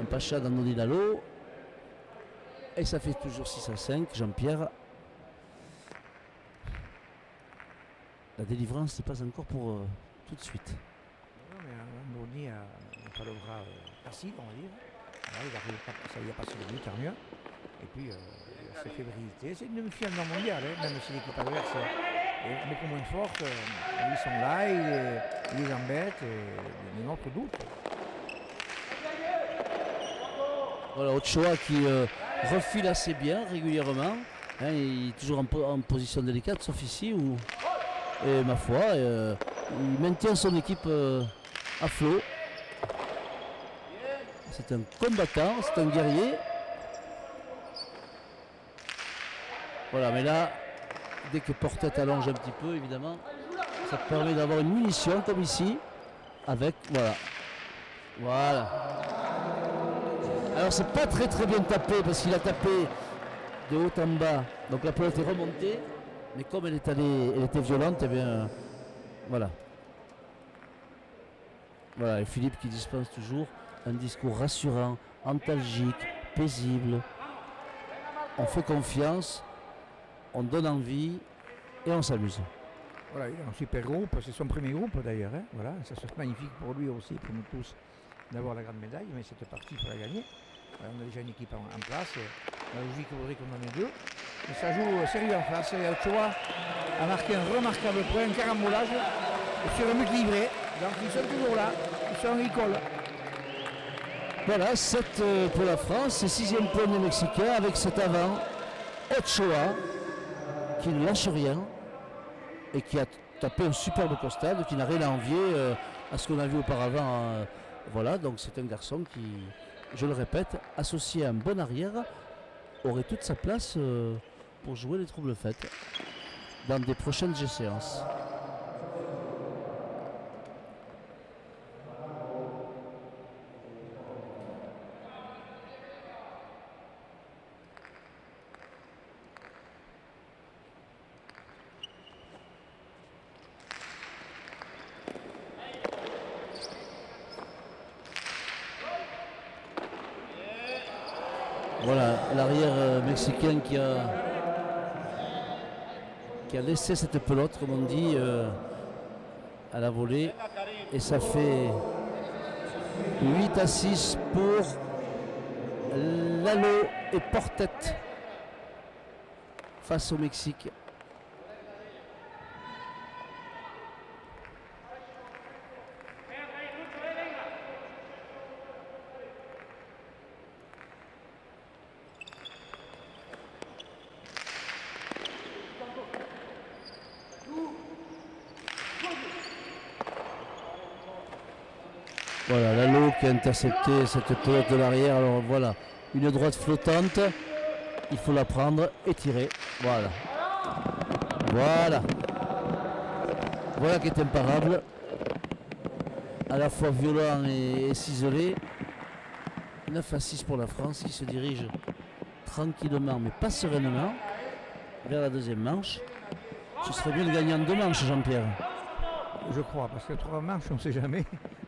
Un Pacha d'Andoni Lalo. Et ça fait toujours 6-5. Jean-Pierre. La délivrance n'est pas encore pour tout de suite. Non, mais Andoni n'a pas le bras facile, on va dire. Alors, il a passé le but, tant mieux. Et puis, sa fébrilité, c'est une demi-finale mondiale, même si l'équipe adverse est beaucoup moins forte. Ils sont là, ils les embêtent, et notre doute. Voilà, Ochoa qui refile assez bien régulièrement. Il est toujours en position délicate, sauf ici où, et ma foi, il maintient son équipe à flot. C'est un combattant, c'est un guerrier. Voilà, mais là, dès que Portet allonge un petit peu, évidemment, ça permet d'avoir une munition comme ici, avec, voilà. Alors c'est pas très bien tapé parce qu'il a tapé de haut en bas, donc la pelote est remontée, mais comme elle était violente, eh bien voilà. Voilà, et Philippe qui dispense toujours un discours rassurant, antalgique, paisible. On fait confiance, on donne envie et on s'amuse. Voilà, il a un super groupe, c'est son premier groupe d'ailleurs. Voilà, ça serait magnifique pour lui aussi, pour nous tous, d'avoir la grande médaille, mais cette partie, il faut la gagner. On a déjà une équipe en place, la logique voudrait qu'on en ait deux. Mais ça joue sérieux en face, et Ochoa a marqué un remarquable point, un carambolage sur un but livré. Donc ils sont toujours là, ils sont en école. Voilà, 7 pour la France, 6e point des Mexicains avec cet avant Ochoa qui ne lâche rien et qui a tapé un superbe costade, qui n'a rien à envier à ce qu'on a vu auparavant. Voilà, donc c'est un garçon qui, je le répète, associé à un bon arrière, aurait toute sa place pour jouer les troubles fêtes dans des prochaines séances. l'arrière mexicain qui a laissé cette pelote, comme on dit, à la volée. Et ça fait 8-6 pour Lalo et Portet face au Mexique. Voilà, Lalo qui a intercepté cette pelote de l'arrière. Alors voilà, une droite flottante. Il faut la prendre et tirer. Voilà. Voilà. Voilà qui est imparable. À la fois violent et ciselé. 9-6 pour la France qui se dirige tranquillement mais pas sereinement vers la deuxième manche. Ce serait bien de gagner en 2 manches, Jean-Pierre. Je crois, parce que 3 manches, on ne sait jamais,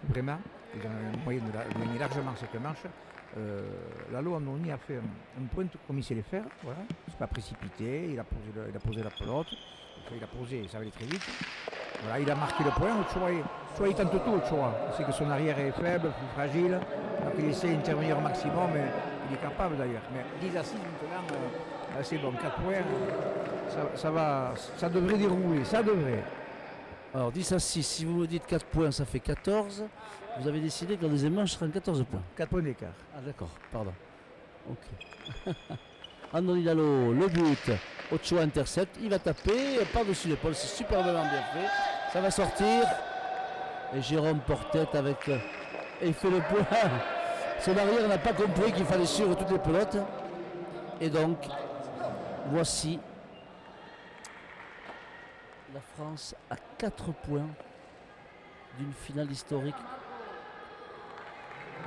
vraiment. Ils ont une moyenne de gagner largement cette manche. Lalo Andoni a fait un point comme il sait les faire. Voilà. C'est pas précipité, il a posé la pelote. Enfin, il a posé, ça va aller très vite. Voilà, il a marqué le point. Ochoa, il tente tout, Ochoa. Il sait que son arrière est faible, plus fragile. Donc il essaie d'intervenir au maximum, mais il est capable d'ailleurs. Mais 10-6 maintenant, c'est bon, 4 points. Ça devrait dérouler, ça devrait. Alors 10-6, si vous me dites 4 points, ça fait 14. Vous avez décidé que la deuxième manche sera en 14 points. 4 points d'écart. Ah d'accord, pardon. Ok. Andoni Lalo, le but. Ochoa intercepte, il va taper par-dessus l'épaule, c'est superbement bien fait. Ça va sortir. Et Jérôme Portet avec... et il fait le point. Son arrière n'a pas compris qu'il fallait suivre toutes les pelotes. Et donc, voici la France à 4 points d'une finale historique.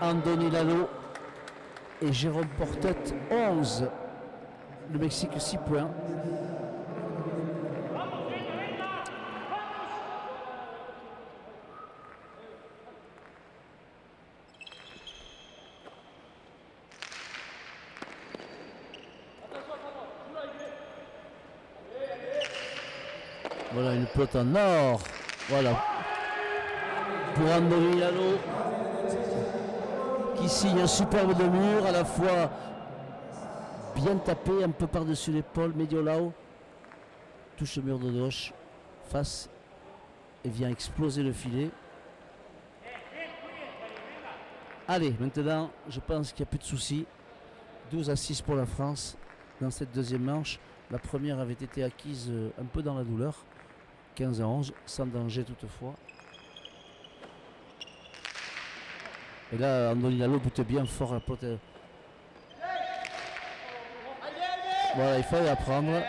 Andoni Lalo et Jérôme Portet 11. Le Mexique 6 points. Voilà une pelote en or. Voilà. Pour Andoni Lalo qui signe un superbe de mur, à la fois bien tapé, un peu par-dessus l'épaule, Mediolao touche le mur de gauche, face et vient exploser le filet. Allez, maintenant, je pense qu'il n'y a plus de soucis. 12-6 pour la France dans cette deuxième manche. La première avait été acquise un peu dans la douleur. 15-11, sans danger toutefois. Et là, Andoni Lalo bute bien fort à pote. Voilà, il fallait apprendre.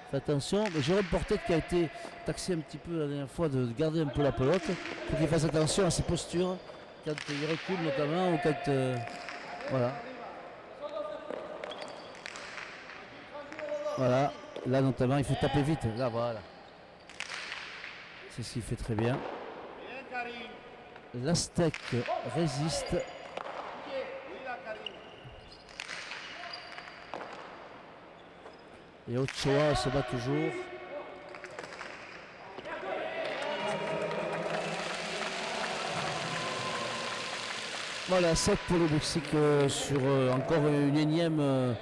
Faites attention. Mais Jérôme Portet qui a été taxé un petit peu la dernière fois de garder un peu la pelote. Il faut qu'il fasse attention à ses postures quand il recule notamment ou quand... voilà. Voilà. Là notamment, il faut taper vite. Là, voilà. C'est ce qu'il fait très bien. L'Aztèque résiste. Et Ochoa se bat toujours. Voilà, 7 pour le Mexique sur encore une énième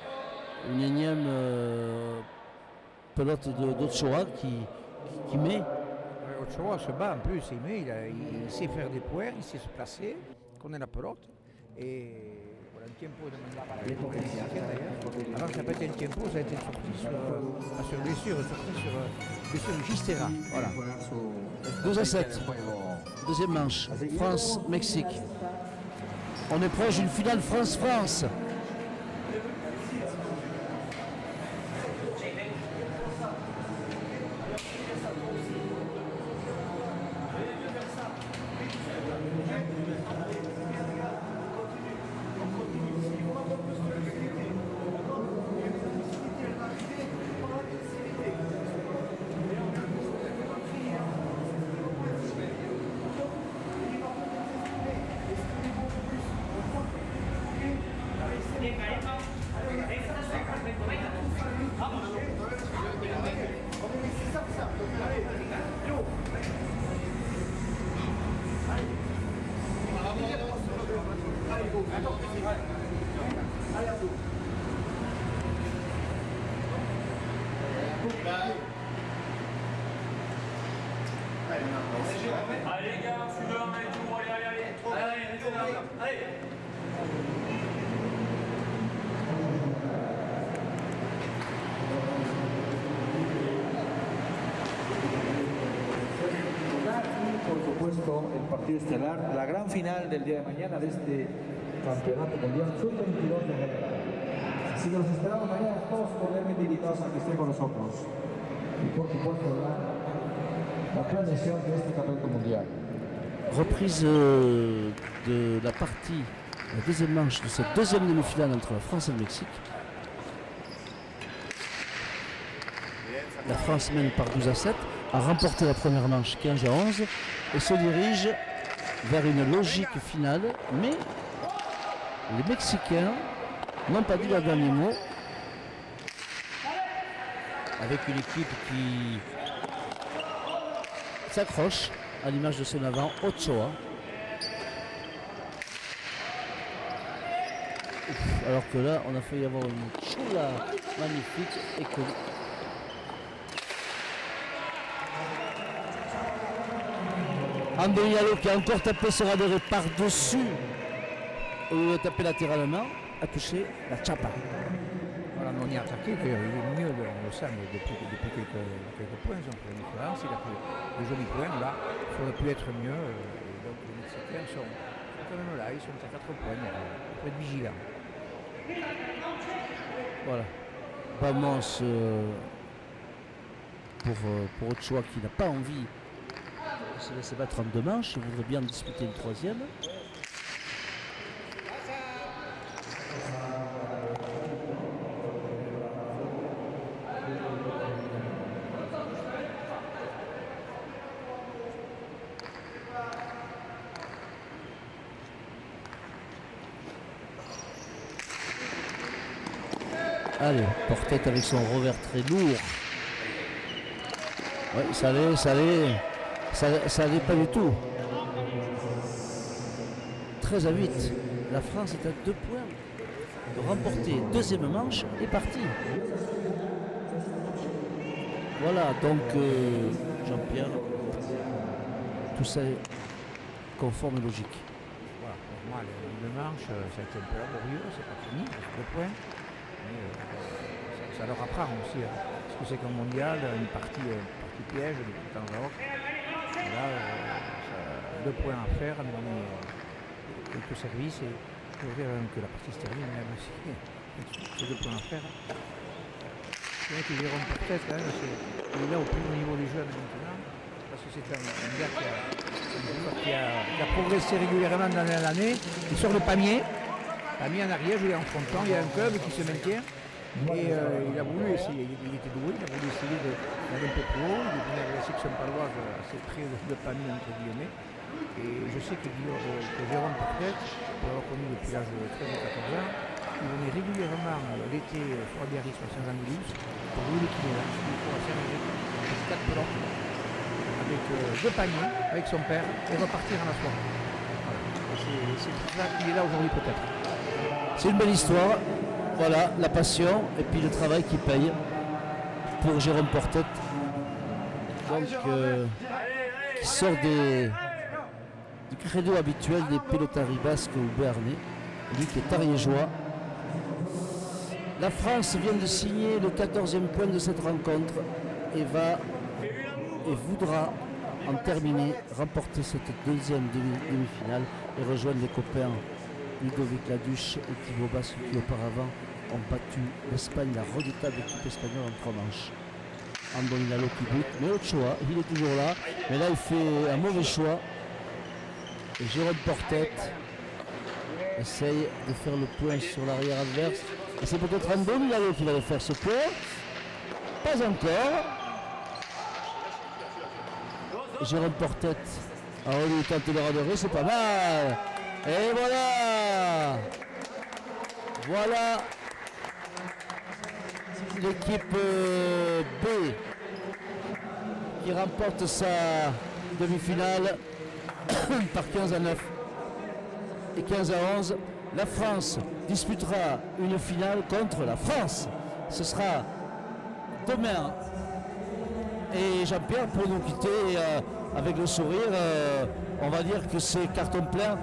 pelote d'Ochoa qui met. Ochoa se bat en plus, il sait faire des points, il sait se placer, connaît la pelote. Et voilà, un tempo de d'ailleurs. Avant que ça peut être un tempo, ça a été sorti sur blessure, de Gistera. Voilà. 12-7. Deuxième manche. France-Mexique. On est proche d'une finale France-France. Allez les gars, je suis devant, allez tout, allez. Por supuesto, el partido estelar, la gran final del día de mañana de este campeonato mundial sub-22 de guerra. Así que los esperamos mañana todos cordialmente invitados a que estén con nosotros. Y por supuesto, la transmisión de este campeonato mundial. Reprise de la partie, la deuxième manche de cette deuxième demi-finale entre la France et le Mexique. La France mène par 12-7, a remporté la première manche 15-11 et se dirige vers une logique finale, mais les Mexicains n'ont pas dit leur dernier mot, avec une équipe qui s'accroche à l'image de son avant, Ochoa. Alors que là, on a failli avoir une choula magnifique et que... Andoni Lalo qui a encore tapé ce radéré par-dessus, au lieu de taper latéralement, a touché la chapa. Voilà, on y a attaqué, d'ailleurs, il est mieux, on le sent, depuis quelques points, ils ont fait une différence, il a pris de jolis points, là, il aurait pu être mieux, et donc les Mexicains sont quand même là, ils sont à 4 points, donc il faut être vigilant. Voilà, Vamos pour Ochoa qui n'a pas envie de se laisser battre en 2 manches, il voudrait bien disputer une 3e. Allez, Portet avec son revers très lourd. Oui, ça allait pas du tout. 13-8. La France est à 2 points de remporter 2e manche et partie. Voilà, donc Jean-Pierre, tout ça est conforme et logique. Voilà, pour moi, le manche, ça a été un peu laborieux, c'est pas fini, 2 points. Mais ça leur apprend aussi ce que c'est qu'un mondial, une partie piège de temps à autre. Et là, 2 points à faire, on a mis quelques services et je veux dire que la partie se termine même aussi. C'est 2 points à faire. C'est vrai que Jérôme Portet, quand même, il est là au plus haut niveau des jeunes maintenant, parce que c'est un gars qui a progressé régulièrement d'année à l'année. Il sort le pamier en Ariège, il est en fronton, il y a un club qui se maintient. Et il a voulu essayer, il était doué, il a voulu essayer d'aller un peu plus haut, il est venu à la section paloise assez près de Pamiers entre guillemets. Et je sais que Jérôme Portet, pour l'avoir connu depuis l'âge de 13 ou 14 ans, il venait régulièrement l'été sur Biarritz à Saint-Jean-de-Luz pour jouer le kiné là, pour la faire 4 pelotes avec 2 paniers, avec son père, et repartir en la soirée. Voilà. C'est pour ça qu'il est là aujourd'hui peut-être. C'est une belle histoire. Voilà, la passion et puis le travail qui paye pour Jérôme Portet. Donc, qui sort du credo habituel des pelotari basques ou béarnais. Lui qui est ariégeois. La France vient de signer le 14e point de cette rencontre et voudra en terminer, remporter cette 2e demi-finale et rejoindre les copains Ludovic Laduche et Thibaut Basque qui auparavant ont battu l'Espagne, la redoutable équipe espagnole en 3 manches. Andoni Lalo qui bute, mais Ochoa, il est toujours là, mais là il fait un mauvais choix. Et Jérôme Portet essaye de faire le point sur l'arrière adverse. Et c'est peut-être Andoni Lalo qui va le faire ce point. Pas encore. Jérôme Portet a voulu tenter le radéré, c'est pas mal. Et voilà. Voilà l'équipe B qui remporte sa demi-finale par 15-9 et 15-11. La France disputera une finale contre la France. Ce sera demain Et Jean-Pierre, pour nous quitter avec le sourire, on va dire que c'est carton plein.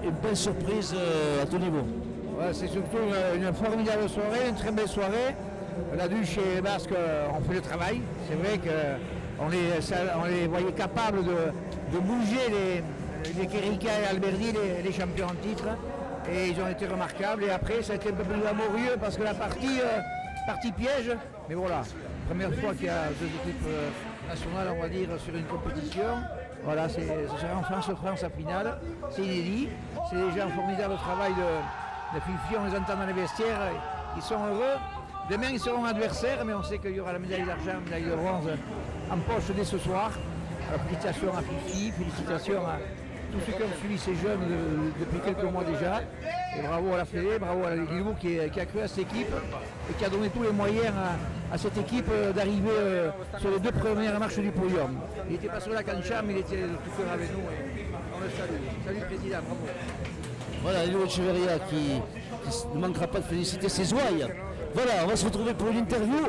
Une belle surprise à tout niveau. Ouais, c'est surtout une formidable soirée, une très belle soirée. On a dû chez les Basques, on fait le travail. C'est vrai qu'on les voyait capables de bouger les Kerika et Alberdi, les champions en titre. Et ils ont été remarquables. Et après, ça a été un peu plus amoureux parce que la partie piège. Mais voilà, première fois qu'il y a deux équipes nationales, on va dire, sur une compétition. Voilà, ce sera en France à finale. C'est inédit. C'est déjà un formidable travail de Fifi. On les entend dans les vestiaires. Ils sont heureux. Demain, ils seront adversaires, mais on sait qu'il y aura la médaille d'argent, la médaille de bronze en poche dès ce soir. Alors, félicitations à Fifi, félicitations à tous ceux qui ont suivi ces jeunes depuis quelques mois déjà. Et bravo à la Fédé, bravo à la Ligue Lilou qui a cru à cette équipe et qui a donné tous les moyens à cette équipe d'arriver sur les deux premières marches du podium. Il n'était pas sur la cancha, mais il était de tout cœur avec nous. Et on le salue. Salut le président, bravo. Voilà, Léo Echeverria qui ne manquera pas de féliciter ses ouailles. Voilà, on va se retrouver pour une interview.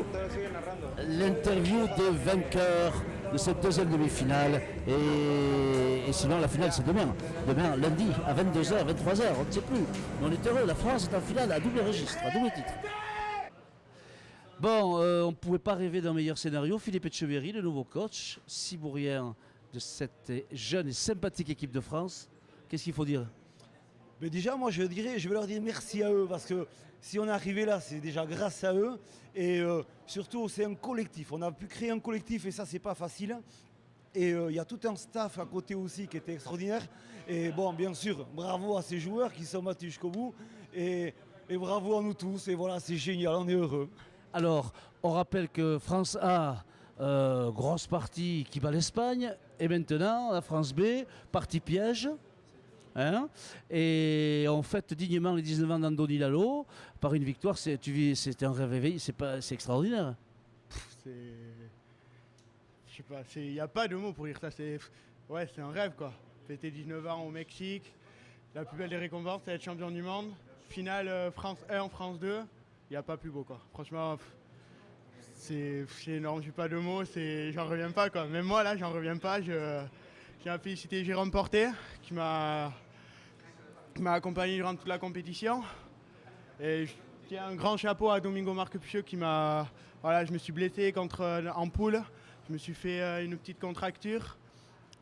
L'interview des vainqueurs de cette deuxième demi-finale. Et sinon, la finale, c'est demain. Demain, lundi, à 22h, 23h, on ne sait plus. Mais on est heureux, la France est en finale à double registre, à double titre. Bon, on ne pouvait pas rêver d'un meilleur scénario. Philippe Etcheverry, le nouveau coach, cibourien de cette jeune et sympathique équipe de France. Qu'est-ce qu'il faut dire ? Mais déjà, moi, je veux leur dire merci à eux parce que si on est arrivé là, c'est déjà grâce à eux. Et surtout, c'est un collectif. On a pu créer un collectif et ça, c'est pas facile. Et il y a tout un staff à côté aussi qui était extraordinaire. Et bon, bien sûr, bravo à ces joueurs qui sont battus jusqu'au bout. Et bravo à nous tous. Et voilà, c'est génial, on est heureux. Alors, on rappelle que France A, grosse partie qui bat l'Espagne. Et maintenant, la France B, partie piège. Hein, et on fête dignement les 19 ans d'Andoni Lalo par une victoire. C'était un rêve éveillé, c'est extraordinaire. Je sais pas, il n'y a pas de mots pour dire ça. C'est un rêve quoi. Fêter 19 ans au Mexique, la plus belle des récompenses, c'est être champion du monde. Finale France 1, France 2, il n'y a pas plus beau quoi. Franchement, c'est énorme, j'ai pas de mots, j'en reviens pas quoi. Même moi là, j'en reviens pas. Je tiens à féliciter Jérôme Portet qui m'a accompagné durant toute la compétition. Et je tiens un grand chapeau à Domingo Marquepieux qui m'a... Voilà, je me suis blessé en poule. Je me suis fait une petite contracture.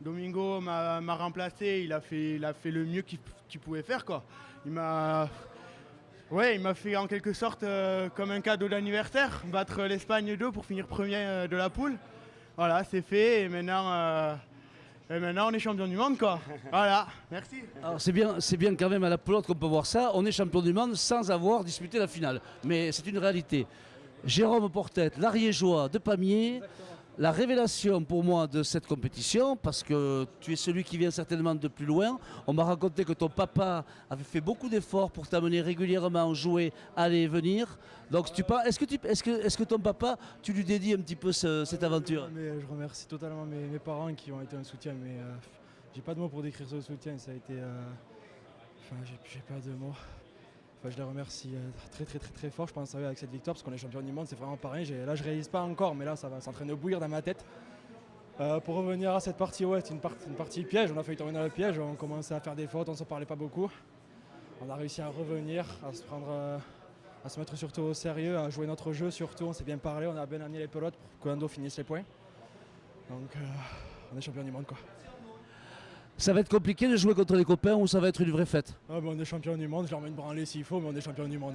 Domingo m'a remplacé. Il a fait le mieux qu'il pouvait faire, quoi. Il m'a fait en quelque sorte comme un cadeau d'anniversaire, battre l'Espagne 2 pour finir premier de la poule. Voilà, c'est fait et maintenant on est champion du monde, quoi. Voilà, merci. Alors c'est bien quand même à la pelote qu'on peut voir ça. On est champion du monde sans avoir disputé la finale. Mais c'est une réalité. Jérôme Portet, l'Ariégeois de Pamiers, la révélation pour moi de cette compétition, parce que tu es celui qui vient certainement de plus loin. On m'a raconté que ton papa avait fait beaucoup d'efforts pour t'amener régulièrement jouer, aller et venir. Donc est-ce que ton papa, tu lui dédies un petit peu cette aventure? Mais je remercie totalement mes parents qui ont été un soutien, mais j'ai pas de mots pour décrire ce soutien. Ça a été, j'ai pas de mots. Enfin, je les remercie très fort, je pense, avec cette victoire, parce qu'on est champion du monde, c'est vraiment pas rien. Là, je réalise pas encore, mais là, ça va s'entraîner de bouillir dans ma tête. Pour revenir à cette partie, c'est une partie piège. On a failli tomber dans le piège, on commençait à faire des fautes, on ne se parlait pas beaucoup. On a réussi à revenir, à se mettre surtout au sérieux, à jouer notre jeu surtout. On s'est bien parlé, on a bien amené les pelotes pour que Ando finisse les points. Donc, on est champion du monde, quoi. Ça va être compliqué de jouer contre les copains ou ça va être une vraie fête? On est champion du monde, je leur mets une branlée s'il faut, mais on est champion du monde.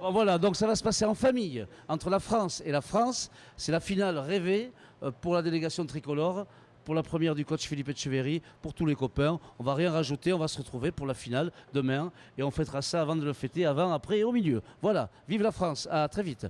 Bon, voilà, donc ça va se passer en famille entre la France et la France. C'est la finale rêvée pour la délégation tricolore, pour la première du coach Philippe Etcheverry, pour tous les copains. On va rien rajouter, on va se retrouver pour la finale demain et on fêtera ça avant de le fêter, avant, après et au milieu. Voilà, vive la France, à très vite.